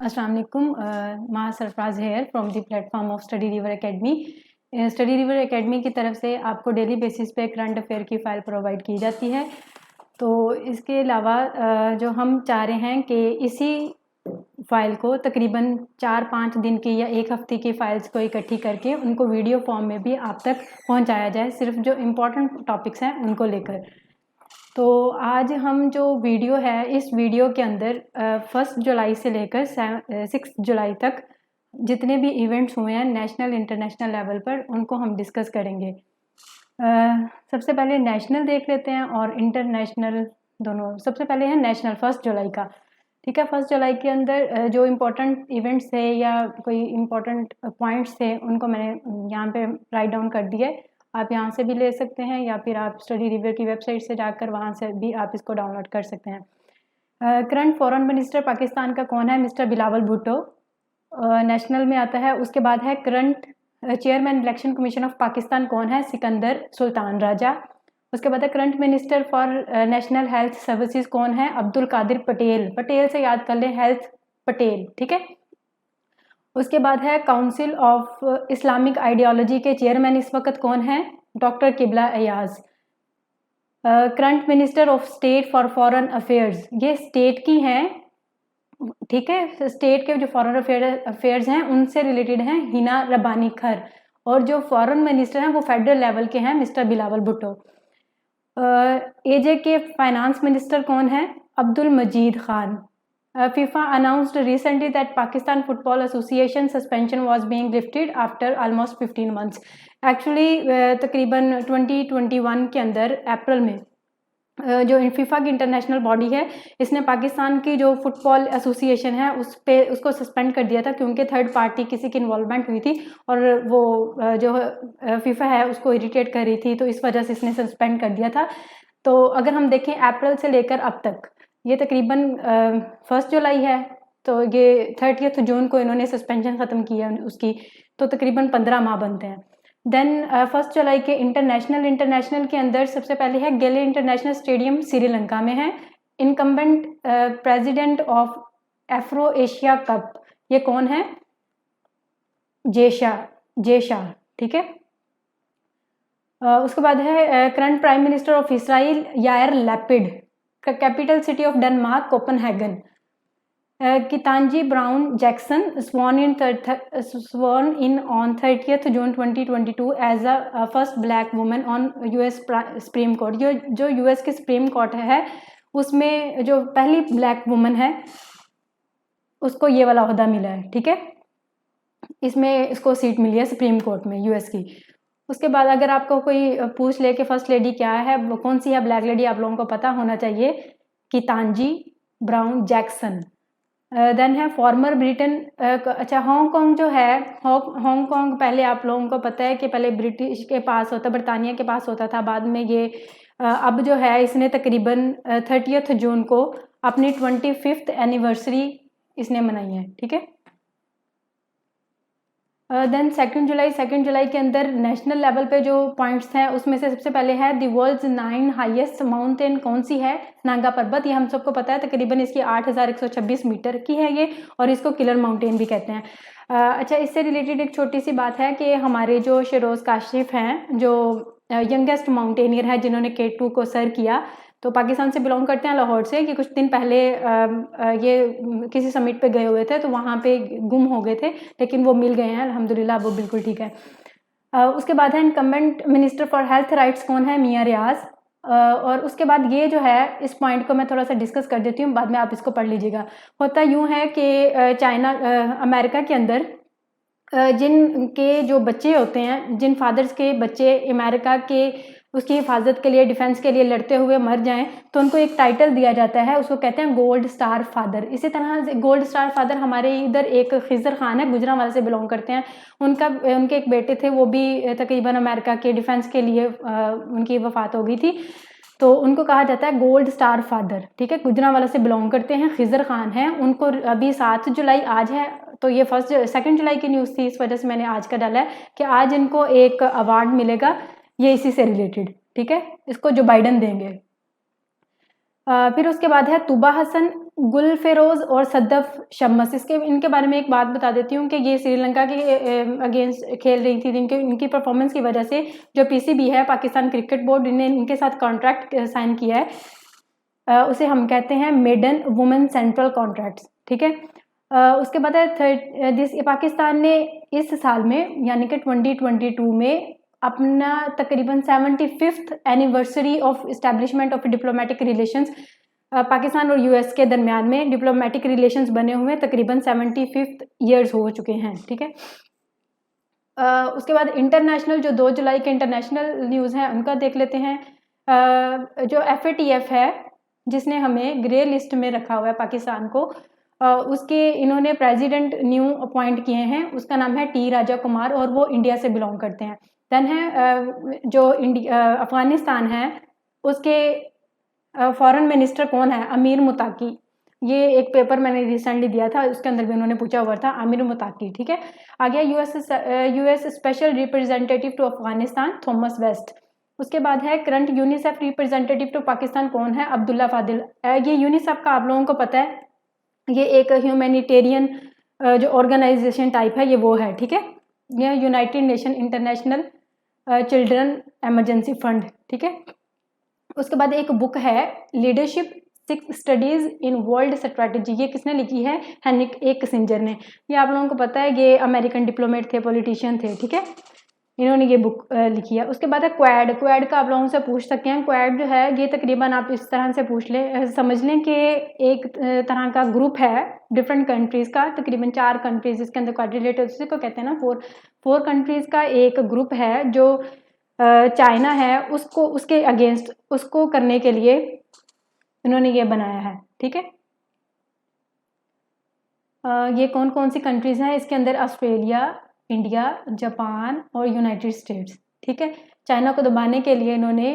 अस्सलाम वालेकुम। माँ Sarfaraz here from the platform of study river academy. Study river academy की तरफ से आपको डेली बेसिस पे करंट अफेयर की फ़ाइल प्रोवाइड की जाती है। तो इसके अलावा जो हम चाह रहे हैं कि इसी फ़ाइल को तकरीबन 4-5 दिन की या 1 हफ़्ते की फ़ाइल्स को इकट्ठी करके उनको वीडियो फॉर्म में भी आप तक पहुंचाया जाए, सिर्फ जो इम्पोर्टेंट टॉपिक्स हैं उनको लेकर। तो आज हम जो वीडियो है, इस वीडियो के अंदर 1 जुलाई से लेकर 6 जुलाई तक जितने भी इवेंट्स हुए हैं नेशनल इंटरनेशनल लेवल पर, उनको हम डिस्कस करेंगे। सबसे पहले नेशनल देख लेते हैं और इंटरनेशनल दोनों। सबसे पहले है नेशनल 1 जुलाई का। ठीक है, 1 जुलाई के अंदर जो इम्पोर्टेंट इवेंट्स थे या कोई इम्पोर्टेंट पॉइंट्स थे उनको मैंने यहाँ पे राइट डाउन कर दिए। आप यहाँ से भी ले सकते हैं या फिर आप स्टडी रिवर की वेबसाइट से जाकर वहाँ से भी आप इसको डाउनलोड कर सकते हैं। करंट फॉरेन मिनिस्टर पाकिस्तान का कौन है? मिस्टर बिलावल भुट्टो नेशनल में आता है। उसके बाद है current chairman election commission of Pakistan कौन है? सिकंदर सुल्तान राजा। उसके बाद है current minister for national health services कौन है? अब्दुल कादिर पटेल। पटेल से याद कर लें, हेल्थ पटेल। ठीक है। उसके बाद है काउंसिल ऑफ इस्लामिक आइडियोलॉजी के चेयरमैन इस वक्त कौन है? डॉक्टर किबला Ayaz. Current minister of state for foreign affairs, ये स्टेट की हैं। ठीक है, स्टेट के जो फॉरेन अफेयर्स हैं उनसे रिलेटेड हैं हिना रब्बानी खर। और जो फॉरेन मिनिस्टर हैं वो फेडरल लेवल के हैं, मिस्टर बिलावल भुट्टो। एजे के फाइनेंस मिनिस्टर कौन है? अब्दुल मजीद Khan. FIFA announced recently that Pakistan Football Association suspension was being lifted after almost 15 months. Actually तकरीबन 2021 के अंदर अप्रैल में जो FIFA की इंटरनेशनल बॉडी है, इसने पाकिस्तान की जो फुटबॉल एसोसिएशन है उसको सस्पेंड कर दिया था क्योंकि थर्ड पार्टी किसी की इन्वॉल्वमेंट हुई थी और वो जो FIFA है उसको इरिटेट कर रही थी, तो इस वजह से इसने सस्पेंड कर दिया था। तो अगर हम देखें अप्रैल से लेकर अब तक, ये तकरीबन 1 जुलाई है, तो ये 30 जून को इन्होंने सस्पेंशन ख़त्म किया उसकी, तो तकरीबन 15 माह बनते हैं। देन 1 जुलाई के इंटरनेशनल के अंदर सबसे पहले है गेले इंटरनेशनल स्टेडियम श्रीलंका में है। Incumbent president of Afro Asia cup, ये कौन है? जेशा। ठीक है। उसके बाद है current prime minister of Israel Yair Lapid. Capital city of Denmark Copenhagen. Ketanji Brown Jackson sworn in on 30th June 2022 as a first black woman on US Supreme Court। जो US के सुप्रीम कोर्ट है उसमें जो पहली black woman है उसको ये वाला ओहदा मिला है। ठीक है, इसमें इसको सीट मिली है सुप्रीम कोर्ट में US की। उसके बाद अगर आपको कोई पूछ ले कि फर्स्ट लेडी क्या है, वो कौन सी है ब्लैक लेडी, आप लोगों को पता होना चाहिए, कितांजी ब्राउन जैक्सन। देन है फॉर्मर ब्रिटेन। अच्छा, हांगकांग जो है, हांगकांग पहले आप लोगों को पता है कि पहले ब्रिटिश के पास होता, बरतानिया के पास होता था, बाद में ये अब जो है इसने तकरीबन 30 जून को अपनी 25th एनिवर्सरी इसने मनाई है। ठीक है। देन 2 जुलाई के अंदर नेशनल लेवल पे जो पॉइंट्स हैं उसमें से सबसे पहले है द वर्ल्ड्स 9 हाईएस्ट माउंटेन कौन सी है? नागा पर्वत। ये हम सबको पता है, तकरीबन इसकी 8126 मीटर की है ये, और इसको किलर माउंटेन भी कहते हैं। अच्छा, इससे रिलेटेड एक छोटी सी बात है कि हमारे जो शेरोज काशिफ हैं, जो यंगेस्ट माउंटेनियर है जिन्होंने K2 को सर किया, तो पाकिस्तान से बिलोंग करते हैं, लाहौर से, कि कुछ दिन पहले ये किसी समिट पे गए हुए थे तो वहाँ पे गुम हो गए थे, लेकिन वो मिल गए हैं अल्हम्दुलिल्लाह, वो बिल्कुल ठीक है। उसके बाद है incumbent minister for health rights कौन है? मियां रियाज। और उसके बाद ये जो है, इस पॉइंट को मैं थोड़ा सा डिस्कस कर देती हूँ, बाद में आप इसको पढ़ लीजिएगा। होता यूँ है कि अमेरिका के अंदर जिनके जो बच्चे होते हैं, जिन फादर्स के बच्चे अमेरिका के उसकी हिफाजत के लिए, डिफेंस के लिए लड़ते हुए मर जाएं, तो उनको एक टाइटल दिया जाता है, उसको कहते हैं गोल्ड स्टार फादर। इसी तरह गोल्ड स्टार फादर हमारे इधर एक खिजर खान है, गुजरांवाला से बिलोंग करते हैं, उनके एक बेटे थे, वो भी तकरीबन अमेरिका के डिफेंस के लिए उनकी वफात हो गई थी, तो उनको कहा जाता है गोल्ड स्टार फादर। ठीक है, गुजरांवाला से बिलोंग करते हैं, खिजर खान हैं। उनको अभी 7 जुलाई आज है, तो ये 2 जुलाई की न्यूज़ थी, इस वजह से मैंने आज का डाला है कि आज इनको एक अवार्ड मिलेगा, ये इसी से रिलेटेड। ठीक है, इसको जो बाइडन देंगे। फिर उसके बाद है तुबा हसन गुल फेरोज और सद्दफ शम्मस, इनके बारे में एक बात बता देती हूँ कि ये श्रीलंका के अगेंस्ट खेल रही थी। इनकी परफॉर्मेंस की वजह से जो पीसीबी है, पाकिस्तान क्रिकेट बोर्ड, ने इनके साथ कॉन्ट्रैक्ट साइन किया है, उसे हम कहते हैं मेडन वुमेन सेंट्रल कॉन्ट्रैक्ट्स, ठीक है। उसके बाद है पाकिस्तान ने इस साल में यानी कि 2022 में अपना तकरीबन 75th anniversary of establishment of diplomatic relations, Pakistan और यूएस के दरमियान में डिप्लोमेटिक रिलेशंस बने हुए तकरीबन 75th ईयर्स हो चुके हैं, ठीक है। उसके बाद इंटरनेशनल जो 2 जुलाई के इंटरनेशनल न्यूज़ हैं उनका देख लेते हैं। जो FATF है जिसने हमें ग्रे लिस्ट में रखा हुआ है पाकिस्तान को, उसके इन्होंने प्रेसिडेंट न्यू अपॉइंट किए हैं, उसका नाम है T राजा कुमार और वो इंडिया से बिलोंग करते हैं। देन है जो अफगानिस्तान है उसके फॉरेन मिनिस्टर कौन है, अमीर मुताकी। ये एक पेपर मैंने रिसेंटली दिया था, उसके अंदर भी उन्होंने पूछा हुआ था, अमीर मुताकी, ठीक है। आ गया US special representative to Afghanistan Thomas West. उसके बाद है current UNICEF representative to Pakistan कौन है, अब्दुल्ला फादिल। ये यूनिसेफ का आप लोगों को पता है, ये एक ह्यूमैनिटेरियन जो ऑर्गेनाइजेशन टाइप है, ये वो है, ठीक है। ये United nation international children emergency fund, ठीक है। उसके बाद एक बुक है leadership 6 studies in world strategy, ये किसने लिखी है, हेनरिक ए किसिंजर ने। ये आप लोगों को पता है, ये अमेरिकन डिप्लोमेट थे, पॉलिटिशियन थे, ठीक है। इन्होंने ये बुक लिखी है। उसके बाद है क्वाड का आप लोगों से पूछ सकते हैं। क्वाड जो है ये तकरीबन आप इस तरह से पूछ लें, समझ लें कि एक तरह का ग्रुप है डिफरेंट कंट्रीज़ का, तकरीबन 4 कंट्रीज़ इसके अंदर क्वाड्रिलेटरल उसी को कहते हैं ना, 4 कंट्रीज़ का एक ग्रुप है जो चाइना है उसको, उसके अगेंस्ट उसको करने के लिए इन्होंने ये बनाया है, ठीक है। ये कौन कौन सी कंट्रीज़ हैं इसके अंदर, ऑस्ट्रेलिया, इंडिया, जापान और यूनाइटेड स्टेट्स, ठीक है। चाइना को दबाने के लिए इन्होंने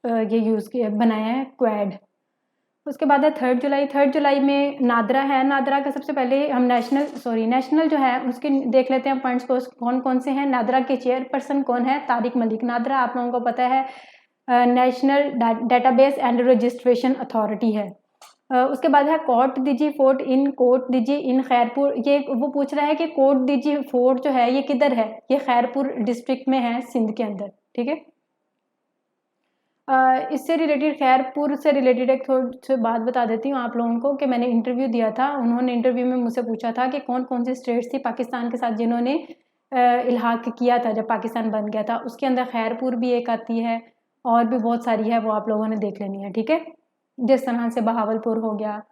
ये यूज़ किया, बनाया है क्वाड। उसके बाद है 3 जुलाई में नादरा है। नादरा का सबसे पहले हम नेशनल जो है उसके देख लेते हैं पॉइंट्स को, कौन कौन से हैं। नादरा के चेयरपर्सन कौन है, तारिक मलिक। नादरा आप लोगों को पता है national database and registration authority है। उसके बाद है कोट दिजी इन खैरपुर। ये वो पूछ रहा है कि कोट दिजी फोर्ट जो है ये किधर है, ये खैरपुर डिस्ट्रिक्ट में है, सिंध के अंदर, ठीक है। इससे रिलेटेड, खैरपुर से रिलेटेड एक थोड़ी सी बात बता देती हूँ आप लोगों को कि मैंने इंटरव्यू दिया था, उन्होंने इंटरव्यू में मुझसे पूछा था कि कौन कौन सी स्टेट्स थी पाकिस्तान के साथ जिन्होंने इल्हाक किया था जब पाकिस्तान बन गया था। उसके अंदर खैरपुर भी एक आती है और भी बहुत सारी है, वो आप लोगों ने देख लेनी है, ठीक है। जिस तरह से बहावलपुर हो गया।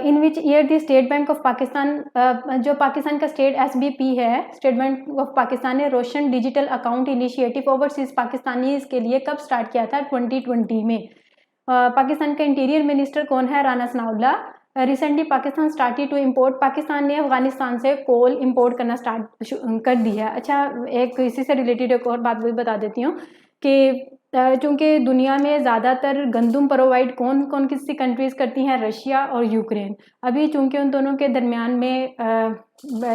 In which year the State Bank of Pakistan, जो पाकिस्तान का स्टेट SBP है, स्टेट बैंक ऑफ पाकिस्तान ने Roshan digital account initiative overseas Pakistanis के लिए कब स्टार्ट किया था, 2020 में। पाकिस्तान का इंटीरियर मिनिस्टर कौन है, Rana Sanaullah. Recently Pakistan started to import, Pakistan ने अफगानिस्तान से कोल इम्पोर्ट करना स्टार्ट कर दी है। अच्छा, एक इसी से रिलेटेड एक और बात भी बता देती हूँ कि चूँकि दुनिया में ज़्यादातर गंदम प्रोवाइड कौन कौन किसी कंट्रीज़ करती हैं, रशिया और यूक्रेन। अभी चूँकि उन दोनों के दरमियान में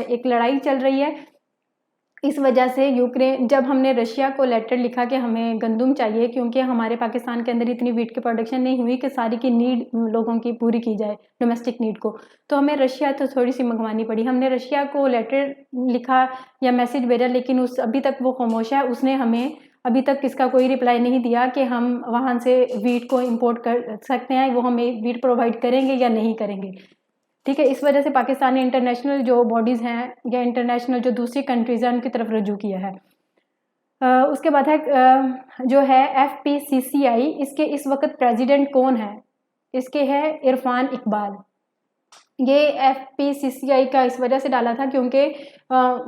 एक लड़ाई चल रही है, इस वजह से यूक्रेन, जब हमने रशिया को लेटर लिखा कि हमें गंदम चाहिए क्योंकि हमारे पाकिस्तान के अंदर इतनी वीट की प्रोडक्शन नहीं हुई कि सारी की नीड लोगों की पूरी की जाए, डोमेस्टिक नीड को, तो हमें रशिया तो थोड़ी सी मंगवानी पड़ी। हमने रशिया को लेटर लिखा या मैसेज भेजा, लेकिन अभी तक वो खामोश है। उसने हमें अभी तक इसका कोई रिप्लाई नहीं दिया कि हम वहाँ से वीट को इम्पोर्ट कर सकते हैं, वो हमें वीट प्रोवाइड करेंगे या नहीं करेंगे, ठीक है। इस वजह से पाकिस्तान ने इंटरनेशनल जो बॉडीज़ हैं या इंटरनेशनल जो दूसरी कंट्रीज़ हैं उनकी तरफ रजू किया है। उसके बाद है जो है FPCCI, इसके इस वक्त प्रेसिडेंट कौन है, इसके है इरफान इकबाल। ये FPCCI का इस वजह से डाला था क्योंकि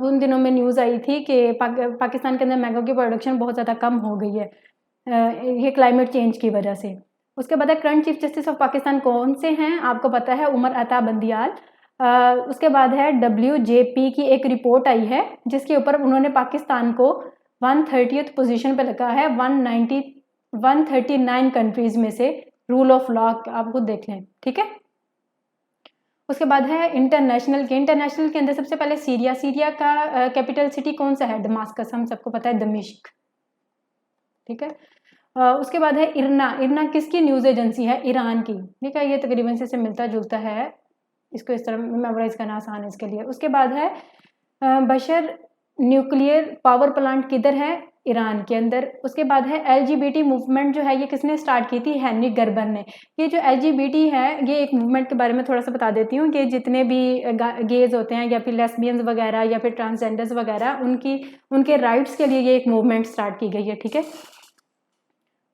उन दिनों में न्यूज़ आई थी कि पाकिस्तान के अंदर मैंगो की प्रोडक्शन बहुत ज़्यादा कम हो गई है, ये क्लाइमेट चेंज की वजह से। उसके बाद current chief justice of Pakistan कौन से हैं, आपको पता है, उमर अता बंदियाल। उसके बाद है WJP की एक रिपोर्ट आई है जिसके ऊपर उन्होंने पाकिस्तान को 130th पोजीशन पे रखा है 139 कंट्रीज़ में से रूल ऑफ लॉ, आप खुद देख लें, ठीक है। उसके बाद है इंटरनेशनल के अंदर सबसे पहले सीरिया का कैपिटल सिटी कौन सा है, दमास्कस, हम सबको पता है, दमिश्क, ठीक है। उसके बाद है इरना। इरना किसकी न्यूज़ एजेंसी है? ईरान की। ठीक है, ये तकरीबन से मिलता जुलता है, इसको इस तरह मेमोराइज करना आसान है इसके लिए। उसके बाद है बशर न्यूक्लियर पावर प्लांट किधर है? ईरान के अंदर। उसके बाद है LGBT मूवमेंट जो है ये किसने स्टार्ट की थी? हेनरी गर्बर ने। ये जो LGBT है ये एक मूवमेंट के बारे में थोड़ा सा बता देती हूँ कि जितने भी गेज होते हैं या फिर लेस्बियंस वगैरह या फिर ट्रांसजेंडर्स वगैरह उनके राइट्स के लिए ये एक मूवमेंट स्टार्ट की गई है। ठीक है,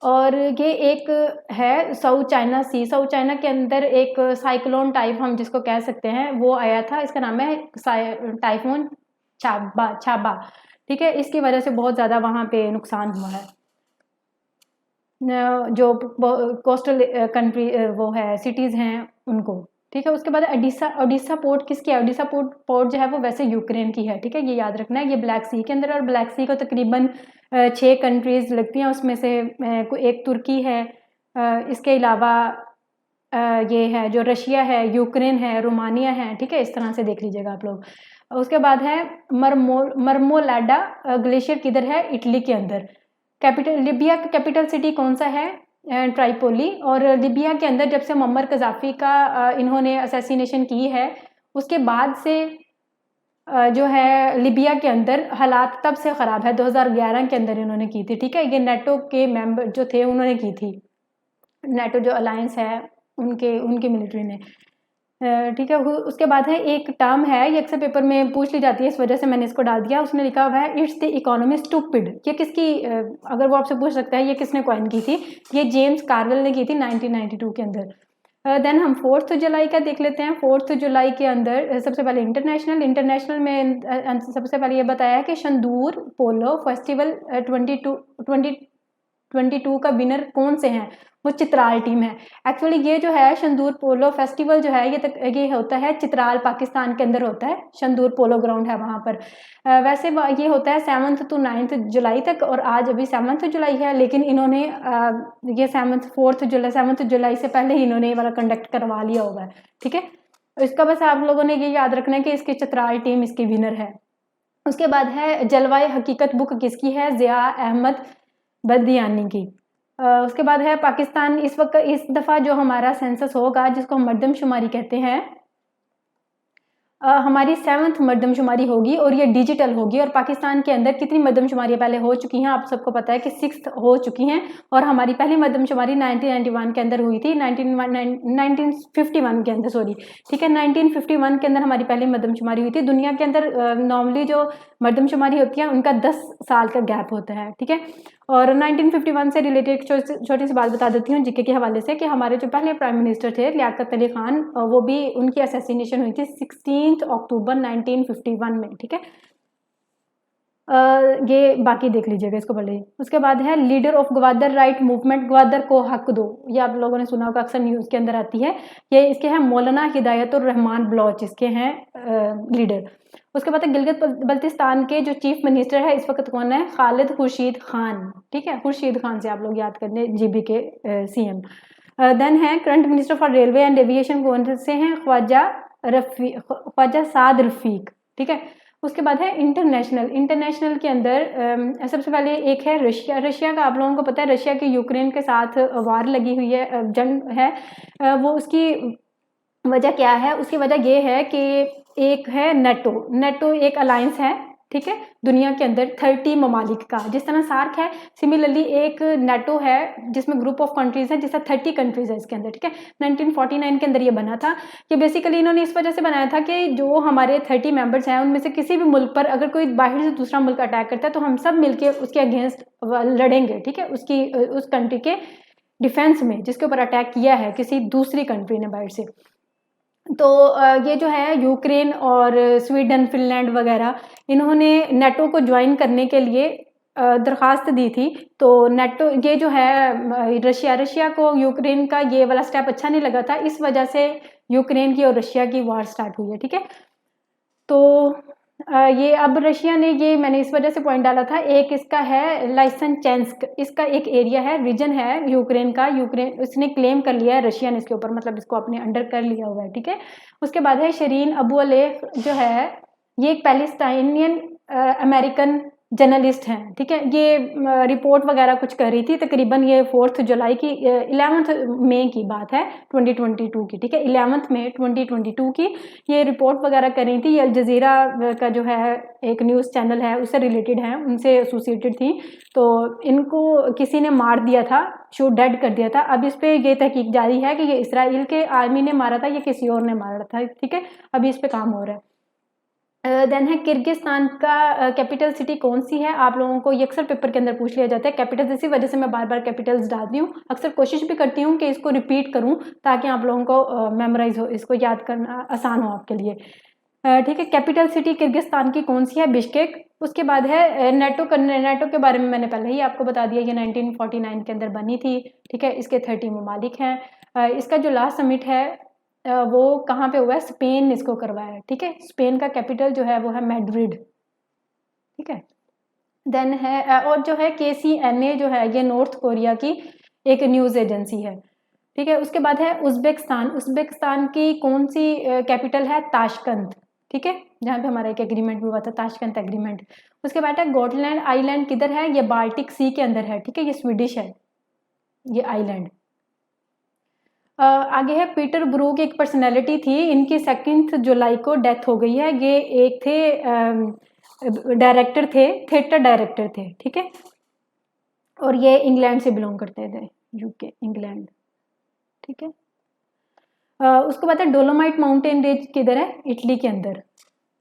और ये एक है साउथ चाइना सी। साउथ चाइना के अंदर एक साइक्लोन टाइप हम जिसको कह सकते हैं वो आया था, इसका नाम है टाइफून छाबा। ठीक है, इसकी वजह से बहुत ज़्यादा वहाँ पे नुकसान हुआ है। जो कोस्टल कंट्री वो है सिटीज़ हैं उनको। ठीक है, उसके बाद ओडिशा पोर्ट किसकी है? ओडिशा पोर्ट जो है वो वैसे यूक्रेन की है। ठीक है, ये याद रखना है, ये ब्लैक सी के अंदर, और ब्लैक सी को तकरीबन 6 कंट्रीज़ लगती हैं, उसमें से एक तुर्की है, इसके अलावा ये है जो रशिया है, यूक्रेन है, रोमानिया है। ठीक है, इस तरह से देख लीजिएगा आप लोग। उसके बाद है मरमोलाडा ग्लेशियर किधर है? इटली के अंदर। कैपिटल लिबिया का कैपिटल सिटी कौन सा है? ट्राइपोली। और लिबिया के अंदर जब से मुअम्मर कज़ाफ़ी का इन्होंने असैसिनेशन की है उसके बाद से जो है लिबिया के अंदर हालात तब से ख़राब है। 2011 के अंदर इन्होंने की थी। ठीक है, ये नेटो के मेंबर जो थे उन्होंने की थी, नेटो जो अलायंस है उनकी मिलिट्री ने। ठीक है, उसके बाद है एक टर्म है, ये अक्सर पेपर में पूछ ली जाती है, इस वजह से मैंने इसको डाल दिया। उसने लिखा हुआ है इट्स द इकोनॉमी स्टूपिड। ये किसकी अगर वो आपसे पूछ सकता है ये किसने कॉइन की थी? ये जेम्स कार्वेल ने की थी 1992 के अंदर। देन हम 4 जुलाई का देख लेते हैं। 4 जुलाई के अंदर सबसे पहले इंटरनेशनल में सबसे पहले ये बताया है कि शंदूर पोलो फेस्टिवल 2022 का विनर कौन से हैं? वो चित्राल टीम है। एक्चुअली ये जो है शंदूर पोलो फेस्टिवल जो है ये होता है चित्राल, पाकिस्तान के अंदर होता है। शंदूर पोलो ग्राउंड है वहाँ पर। वैसे ये होता है 7 to 9 जुलाई तक, और आज अभी 7 जुलाई है, लेकिन इन्होंने ये 7 जुलाई से पहले ही इन्होंने ये वाला कंडक्ट करवा लिया होगा है। ठीक है, इसका बस आप लोगों ने ये याद रखना है कि इसकी चित्राल टीम इसकी विनर है। उसके बाद है जलवाए हकीकत बुक किसकी है? ज़िया अहमद बदियानी की। उसके बाद है पाकिस्तान इस दफ़ा जो हमारा सेंसस होगा जिसको हम मर्दमशुमारी कहते हैं, हमारी 7th मर्दमशुमारी होगी और ये डिजिटल होगी। और पाकिस्तान के अंदर कितनी मर्दमशुमारियाँ पहले हो चुकी हैं? आप सबको पता है कि 6th हो चुकी हैं, और हमारी पहली मर्दमशुमारी 1991 के अंदर हुई थी, 1951 के अंदर, सॉरी। ठीक है, 1951 के अंदर हमारी पहली मर्दमशुमारी हुई थी। दुनिया के अंदर नॉर्मली जो मर्दमशुमारी होती है उनका 10 साल का गैप होता है। ठीक है, और 1951 से रिलेटेड छोटी सी बात बता देती हूँ जीके के हवाले से, कि हमारे जो पहले प्राइम मिनिस्टर थे लियाकत अली खान, वो भी उनकी असैसिनेशन हुई थी 16 अक्टूबर 1951 में। ठीक है, ये बाकी देख लीजिएगा, इसको पढ़ लीजिए। उसके बाद है leader of Gwadar right movement, Gwadar को हक दो, ये आप लोगों ने सुना होगा, अक्सर न्यूज़ के अंदर आती है। ये इसके हैं मौलाना हिदायतुर रहमान बलोच, इसके हैं लीडर। उसके बाद गिलगित बल्तिस्तान के जो चीफ मिनिस्टर है इस वक्त कौन है? खालिद खुर्शीद खान। ठीक है, खुर्शीद खान से आप लोग याद कर लें, GB के CM। देन है current minister for railway and aviation कौन से हैं? ख्वाजा साद रफीक। ठीक है, उसके बाद है इंटरनेशनल के अंदर सबसे पहले एक है रशिया का। आप लोगों को पता है रशिया की यूक्रेन के साथ वार लगी हुई है, जंग है। वो उसकी वजह क्या है? उसकी वजह ये है कि एक है नेटो एक अलायंस है। ठीक है, दुनिया के अंदर 30 ममालिक का, जिस तरह सार्क है, सिमिलरली एक नेटो है जिसमें ग्रुप ऑफ कंट्रीज है, जिसका 30 कंट्रीज है इसके अंदर। ठीक है, 1949 के अंदर ये बना था। कि बेसिकली इन्होंने इस वजह से बनाया था कि जो हमारे 30 मेंबर्स हैं उनमें से किसी भी मुल्क पर अगर कोई बाहर से दूसरा मुल्क अटैक करता है तो हम सब मिलके उसके अगेंस्ट लड़ेंगे। ठीक है, उस कंट्री के डिफेंस में जिसके ऊपर अटैक किया है किसी दूसरी कंट्री ने बाहर से। तो ये जो है यूक्रेन और स्वीडन, फिनलैंड वगैरह, इन्होंने नेटो को ज्वाइन करने के लिए दरख्वास्त दी थी। तो नेटो ये जो है रशिया को यूक्रेन का ये वाला स्टेप अच्छा नहीं लगा था, इस वजह से यूक्रेन की और रशिया की वॉर स्टार्ट हुई है। ठीक है, तो ये अब रशिया ने, ये मैंने इस वजह से पॉइंट डाला था, एक इसका है लाइसेंचेंस्क, इसका एक एरिया है, रीजन है यूक्रेन का, यूक्रेन उसने क्लेम कर लिया है रशिया ने इसके ऊपर, मतलब इसको अपने अंडर कर लिया हुआ है। ठीक है, उसके बाद है शरीन अबू अलेख जो है, ये एक पैलेस्टाइनियन अमेरिकन जर्नलिस्ट हैं, ठीक है। ये रिपोर्ट वगैरह कुछ कर रही थी, तकरीबन ये 4 जुलाई की 11 मई की बात है 2022 की, ठीक है। 11 मई 2022 की ये रिपोर्ट वगैरह कर रही थी। ये अल जज़ीरा का जो है एक न्यूज़ चैनल है, उससे रिलेटेड है, उनसे एसोसिएटेड थी। तो इनको किसी ने मार दिया था, शूट डेड कर दिया था। अब इस पर ये तहकीक जारी है कि ये इसराइल के आर्मी ने मारा था या किसी और ने मारा था, ठीक है। अभी इस पर काम हो रहा है। देन है किर्गिस्तान का कैपिटल सिटी कौन सी है। आप लोगों को ये अक्सर पेपर के अंदर पूछ लिया जाता है कैपिटल, इसी वजह से मैं बार बार कैपिटल्स डालती हूँ। अक्सर कोशिश भी करती हूँ कि इसको रिपीट करूँ ताकि आप लोगों को मेमोराइज हो, इसको याद करना आसान हो आपके लिए, ठीक है। कैपिटल सिटी किर्गिस्तान की कौन सी है, बिश्केक। उसके बाद है नेटो के बारे में मैंने पहले ही आपको बता दिया, ये 1949 के अंदर बनी थी, ठीक है। इसके 30 ममालिक हैं। इसका जो लास्ट समिट है वो कहाँ पे हुआ है, स्पेन ने इसको करवाया है, ठीक है। स्पेन का कैपिटल जो है वो है मैड्रिड, ठीक है। देन है और जो है KCNA जो है ये नॉर्थ कोरिया की एक न्यूज़ एजेंसी है, ठीक है। उसके बाद है उज़्बेकिस्तान। उज़्बेकिस्तान की कौन सी कैपिटल है, ताशकंद, ठीक है, जहाँ पे हमारा एक एग्रीमेंट भी हुआ था, ताशकंद एग्रीमेंट। उसके बाद है गोटलैंड आइलैंड किधर है, ये बाल्टिक सी के अंदर है, ठीक है। ये स्वीडिश है ये आइलैंड। आगे है पीटर ब्रूक, एक पर्सनैलिटी थी, इनकी 2 जुलाई को डेथ हो गई है। ये एक थे डायरेक्टर थे, थिएटर डायरेक्टर थे, ठीक है। और ये इंग्लैंड से बिलोंग करते थे, UK इंग्लैंड, ठीक है। उसके बाद है डोलोमाइट माउंटेन रेंज किधर है, इटली के अंदर।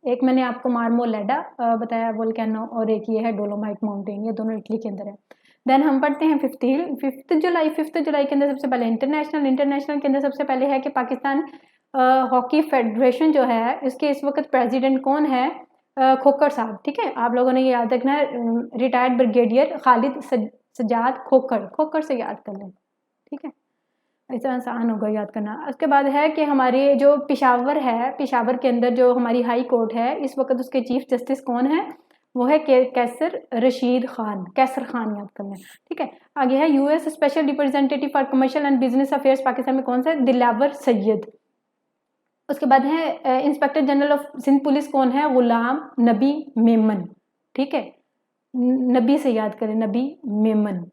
एक मैंने आपको मार्मोलेडा बताया वोल्केनो, और एक ये है डोलोमाइट माउंटेन, ये दोनों इटली के अंदर है। देन हम पढ़ते हैं 5th जुलाई के अंदर सबसे पहले इंटरनेशनल के अंदर सबसे पहले है कि पाकिस्तान हॉकी फेडरेशन जो है इसके इस वक्त प्रेसिडेंट कौन है, खोखर साहब, ठीक है। आप लोगों ने ये याद रखना है, रिटायर्ड ब्रिगेडियर खालिद सजाद खोखर से याद कर लें, ठीक है। ऐसा आसान होगा याद करना। उसके बाद है कि हमारे जो पेशावर है, पेशावर के अंदर जो हमारी हाई कोर्ट है इस वक्त उसके चीफ जस्टिस कौन है, वो है कैसर खान याद करना है, ठीक है। आगे है US special representative for commercial and business affairs Pakistan में कौन सा है, दिलावर सैयद। उसके बाद है inspector general of Sindh police कौन है, गुलाम नबी मेमन, ठीक है। नबी से याद करें, नबी मेमन।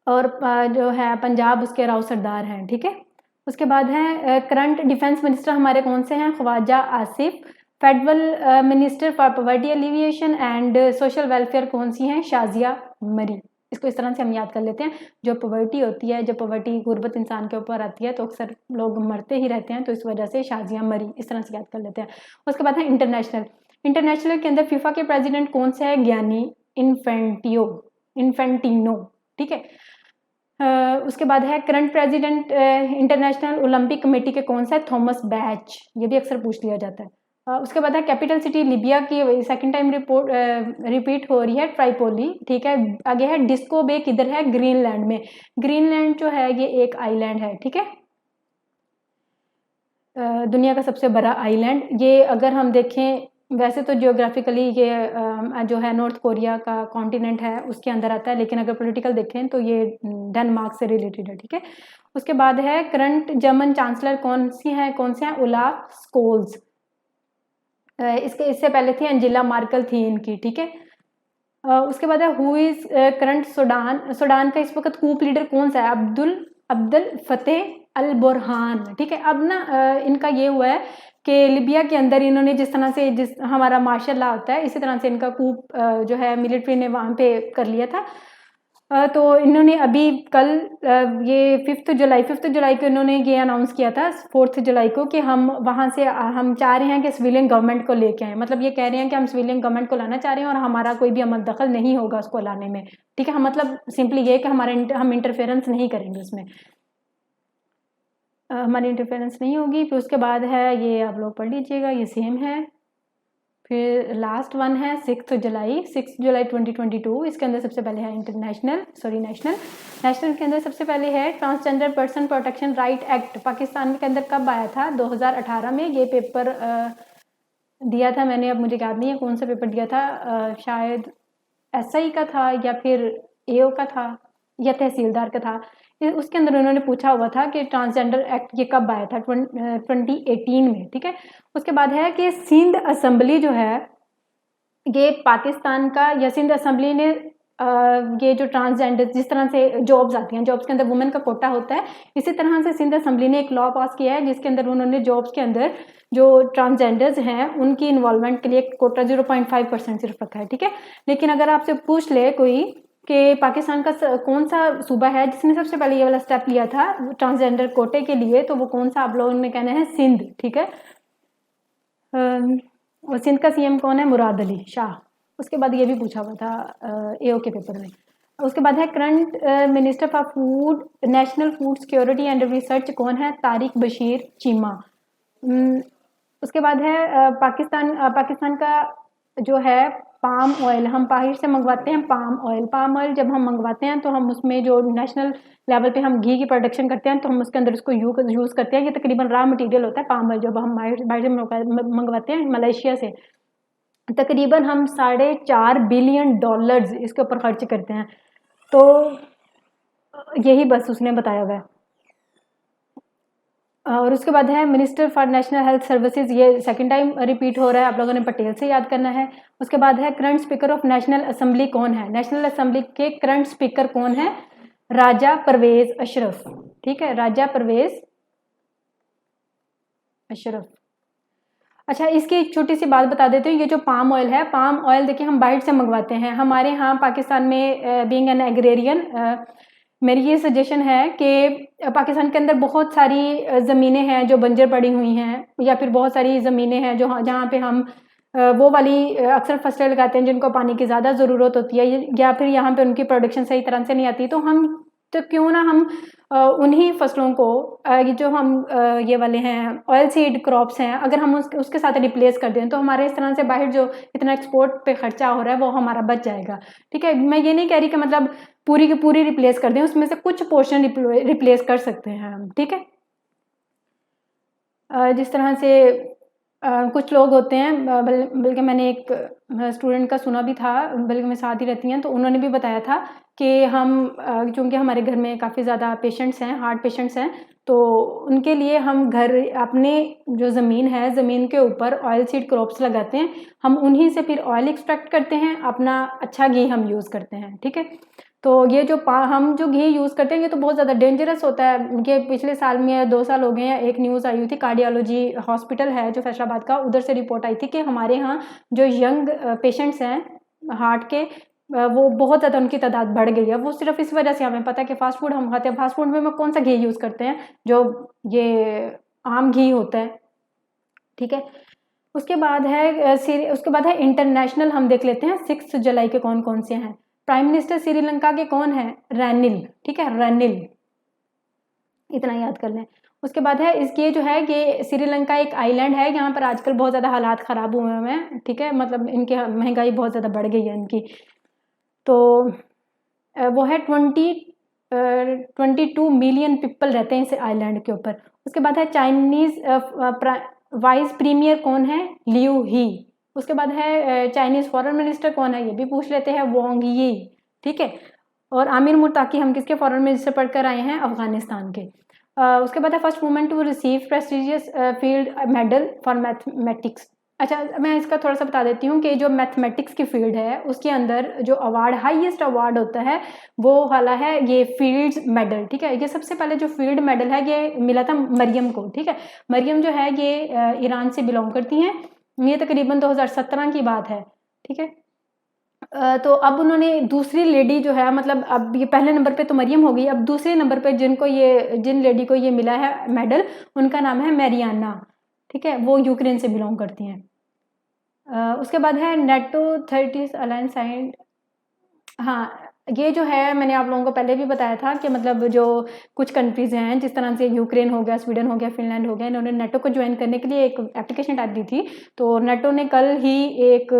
और जो है पंजाब उसके राव सरदार हैं, ठीक है। उसके बाद है करंट डिफेंस मिनिस्टर हमारे कौन से हैं, Khawaja Asif. Federal minister for poverty alleviation and social welfare कौन सी हैं, शाजिया मरी। इसको इस तरह से हम याद कर लेते हैं, जो पॉवर्टी होती है, जो पॉवर्टी गुर्बत इंसान के ऊपर आती है तो अक्सर लोग मरते ही रहते हैं, तो इस वजह से शाजिया मरी इस तरह से याद कर लेते हैं। उसके बाद है इंटरनेशनल के अंदर फीफा के प्रेसिडेंट कौन से है, ज्ञानी इन्फेंटिनो, ठीक है। उसके बाद है current president international Olympic committee के कौन सा है, थॉमस बैच, ये भी अक्सर पूछ लिया जाता है। उसके बाद है कैपिटल सिटी लिबिया की सेकंड टाइम रिपीट हो रही है, ट्राइपोली, ठीक है। आगे है डिस्को बे किधर है, ग्रीनलैंड में। ग्रीनलैंड जो है ये एक आइलैंड है, ठीक है, दुनिया का सबसे बड़ा आइलैंड। ये अगर हम देखें वैसे तो जियोग्राफिकली ये जो है नॉर्थ कोरिया का कॉन्टिनेंट है उसके अंदर आता है, लेकिन अगर पॉलिटिकल देखें तो ये डेनमार्क से रिलेटेड है, ठीक है। उसके बाद है करंट जर्मन चांसलर कौन से हैं, ओलाफ स्कोल्स। इससे पहले थी एंजेला मार्कल थी इनकी, ठीक है। उसके बाद है हु इज करंट सूडान का इस वक्त कूप लीडर कौन सा है, अब्दुल फतेह अल बुरहान, ठीक है। अब ना इनका ये हुआ है कि लिबिया के अंदर इन्होंने जिस तरह से हमारा मार्शल लॉ होता है इसी तरह से इनका कूप जो है मिलिट्री ने वहाँ पे कर लिया था। तो इन्होंने अभी कल ये 5th जुलाई को इन्होंने ये अनाउंस किया था 4th जुलाई को कि हम वहाँ से हम चाह रहे हैं कि सिविलियन गवर्नमेंट को लेके आए, मतलब ये कह रहे हैं कि हम सिविलियन गवर्नमेंट को लाना चाह रहे हैं और हमारा कोई भी अमल दखल नहीं होगा उसको लाने में, ठीक है। हम मतलब सिंपली ये कि हम इंटरफेरेंस नहीं करेंगे उसमें, हमारी इंटरफेरेंस नहीं होगी। फिर उसके बाद है ये आप लोग पढ़ लीजिएगा, ये सेम है। फिर लास्ट वन है 6 जुलाई 2022। इसके अंदर सबसे पहले है नेशनल के अंदर सबसे पहले है transgender person protection right act. Pakistan के अंदर कब आया था, 2018 में। ये पेपर दिया था मैंने, अब मुझे याद नहीं है कौन सा पेपर दिया था, शायद SI का था या फिर AO का था या तहसीलदार का था। उसके अंदर उन्होंने पूछा हुआ था कि ट्रांसजेंडर एक्ट ये कब आया था, 2018 में, ठीक है। उसके बाद है कि सिंध असेंबली जो है ये पाकिस्तान का या सिंध असेंबली ने ये जो ट्रांसजेंडर जिस तरह से जॉब्स आती हैं, जॉब्स के अंदर वुमेन का कोटा होता है, इसी तरह से सिंध असेंबली ने एक लॉ पास किया है जिसके अंदर उन्होंने जॉब्स के अंदर जो ट्रांसजेंडर्स हैं उनकी इन्वॉल्वमेंट के लिए कोटा 0.5% सिर्फ रखा है, ठीक है। लेकिन अगर आपसे पूछ ले कोई कि पाकिस्तान का कौन सा सूबा है जिसने सबसे पहले ये वाला स्टेप लिया था ट्रांसजेंडर कोटे के लिए, तो वो कौन सा आप लोगों ने कहना है सिंध, ठीक है। और सिंध का सीएम कौन है? मुराद अली शाह। उसके बाद ये भी पूछा हुआ था एओ के पेपर में। उसके बाद है current minister for food national food security and research कौन है? तारिक बशीर चीमा। उसके बाद है पाकिस्तान का जो है पाम ऑयल, हम बाहर से मंगवाते हैं पाम ऑयल जब हम मंगवाते हैं तो हम उसमें जो नेशनल लेवल पे हम घी की प्रोडक्शन करते हैं तो हम उसके अंदर उसको यूज़ करते हैं। ये तकरीबन रॉ मटेरियल होता है पाम ऑयल, जब हम बाहर से मंगवाते हैं मलेशिया से, तकरीबन हम $4.5 बिलियन इसके ऊपर खर्च करते हैं। तो यही बस उसने बताया हुआ है। और उसके बाद है minister for national health services, ये सेकंड टाइम रिपीट हो रहा है, आप लोगों ने पटेल से याद करना है। उसके बाद है current speaker of national assembly कौन है? नेशनल असेंबली के करंट स्पीकर कौन है? राजा परवेज अशरफ, ठीक है, राजा परवेज अशरफ। अच्छा, इसकी एक छोटी सी बात बता देती हूँ। ये जो पाम ऑयल है, पाम ऑयल देखिए हम बाहर से मंगवाते हैं। हमारे यहाँ पाकिस्तान में बीइंग एन एग्रेरियन मेरी ये सजेशन है कि पाकिस्तान के अंदर बहुत सारी ज़मीनें हैं जो बंजर पड़ी हुई हैं, या फिर बहुत सारी ज़मीनें हैं जो जहाँ पे हम वो वाली अक्सर फसलें लगाते हैं जिनको पानी की ज़्यादा ज़रूरत होती है, या फिर यहाँ पे उनकी प्रोडक्शन सही तरह से नहीं आती, तो क्यों ना हम उन्हीं फसलों को ये जो हम ये वाले हैं ऑयल सीड क्रॉप्स हैं, अगर हम उसके साथ रिप्लेस कर दें तो हमारे इस तरह से बाहर जो इतना एक्सपोर्ट पे खर्चा हो रहा है वो हमारा बच जाएगा, ठीक है। मैं ये नहीं कह रही कि मतलब पूरी की पूरी रिप्लेस कर दें, उसमें से कुछ पोर्शन रिप्लेस कर सकते हैं हम, ठीक है। जिस तरह से कुछ लोग होते हैं, बल्कि मैंने एक स्टूडेंट का सुना भी था, बल्कि मेरे साथ ही रहती हैं, तो उन्होंने भी बताया था कि हम चूँकि हमारे घर में काफ़ी ज़्यादा पेशेंट्स हैं, हार्ट पेशेंट्स हैं, तो उनके लिए हम घर अपने जो ज़मीन है, ज़मीन के ऊपर ऑयल सीड क्रॉप्स लगाते हैं, हम उन्हीं से फिर ऑयल एक्सट्रैक्ट करते हैं, अपना अच्छा घी हम यूज़ करते हैं, ठीक है। तो ये जो हम जो घी यूज़ करते हैं ये तो बहुत ज़्यादा डेंजरस होता है। ये पिछले साल में 2 साल हो गए हैं, एक न्यूज़ आई हुई थी, कार्डियोलॉजी हॉस्पिटल है जो फैसलाबाद का, उधर से रिपोर्ट आई थी कि हमारे यहाँ जो यंग पेशेंट्स हैं हार्ट के, वो बहुत ज़्यादा उनकी तादाद बढ़ गई है। वो सिर्फ इस वजह से, हमें पता है कि फास्ट फूड हम खाते हैं, फास्ट फूड में हम कौन सा घी यूज़ करते हैं? जो ये आम घी होता है, ठीक है। उसके बाद है इंटरनेशनल, हम देख लेते हैं 6 जुलाई के कौन कौन से हैं। प्राइम मिनिस्टर श्रीलंका के कौन है? रनिल, ठीक है, रनिल, इतना याद कर लें। उसके बाद है इसके जो है ये श्रीलंका एक आइलैंड है, यहाँ पर आजकल बहुत ज़्यादा हालात ख़राब हुए हैं, ठीक है, मतलब इनकी महंगाई बहुत ज़्यादा बढ़ गई है इनकी। तो वो है 22 मिलियन पीपल रहते हैं इस आइलैंड के ऊपर। उसके बाद है चाइनीज़ वाइस प्रीमियर कौन है? लियू ही। उसके बाद है चाइनीज़ फॉरेन मिनिस्टर कौन है? ये भी पूछ लेते हैं, वोंग यी, ठीक है। और आमिर मुताकी हम किसके फॉरेन मिनिस्टर पढ़कर आए हैं? अफगानिस्तान के। उसके बाद है first women to receive prestigious field medal for mathematics. अच्छा, मैं इसका थोड़ा सा बता देती हूँ कि जो मैथमेटिक्स की फील्ड है उसके अंदर जो अवार्ड, हाईएस्ट अवार्ड होता है वो वाला है ये फील्ड्स मेडल, ठीक है। ये सबसे पहले जो फील्ड मेडल है ये मिला था मरियम को, ठीक है। मरियम जो है ये ईरान से बिलोंग करती हैं, ये तकरीबन 2017 की बात है, ठीक है। तो अब उन्होंने दूसरी लेडी जो है, मतलब अब ये पहले नंबर पे तो मरियम हो गई, अब दूसरे नंबर पे जिन लेडी को ये मिला है मेडल, उनका नाम है मैरियाना, ठीक है, वो यूक्रेन से बिलोंग करती हैं। उसके बाद है नेटो 30 अलायंस साइंड। हाँ, ये जो है मैंने आप लोगों को पहले भी बताया था कि मतलब जो कुछ कंट्रीज़ हैं, जिस तरह से यूक्रेन हो गया, स्वीडन हो गया, फिनलैंड हो गया, इन्होंने नेटो को ज्वाइन करने के लिए एक एप्लीकेशन टाइप दी थी। तो नेटो ने कल ही एक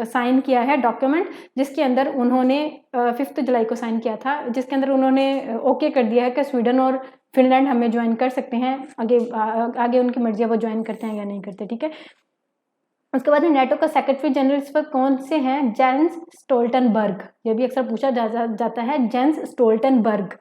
साइन किया है डॉक्यूमेंट, जिसके अंदर उन्होंने 5 जुलाई को साइन किया था, जिसके अंदर उन्होंने ओके कर दिया है कि स्वीडन और फिनलैंड हमें ज्वाइन कर सकते हैं। आगे उनकी मर्जी है वो ज्वाइन करते हैं या नहीं करते, ठीक है। उसके बाद नेटो का सेक्रेटरी जनरल इस वक्त कौन से हैं? जेंस स्टोल्टनबर्ग, ये भी अक्सर पूछा जाता है, जेंस स्टोल्टनबर्ग।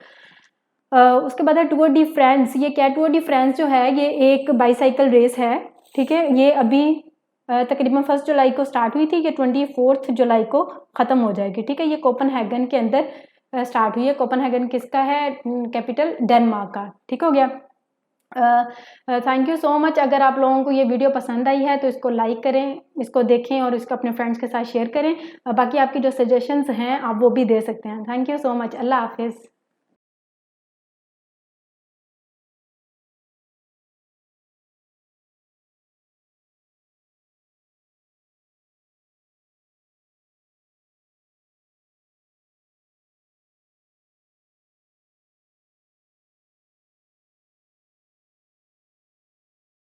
उसके बाद है टूर डी फ्रांस। ये क्या? टूर डी फ्रांस जो है ये एक बाईसाइकिल रेस है, ठीक है। ये अभी तकरीबन 1 जुलाई को स्टार्ट हुई थी, ये 24 जुलाई को ख़त्म हो जाएगी। ठीक है, ये कोपनहेगन के अंदर स्टार्ट हुई है। कोपनहेगन किसका है कैपिटल? डेनमार्क का। ठीक हो गया। Thank you so much. अगर आप लोगों को ये वीडियो पसंद आई है तो इसको लाइक करें, इसको देखें और इसको अपने फ्रेंड्स के साथ शेयर करें। बाकी आपकी जो सजेशंस हैं आप वो भी दे सकते हैं। Thank you so much. अल्लाह हाफिज़।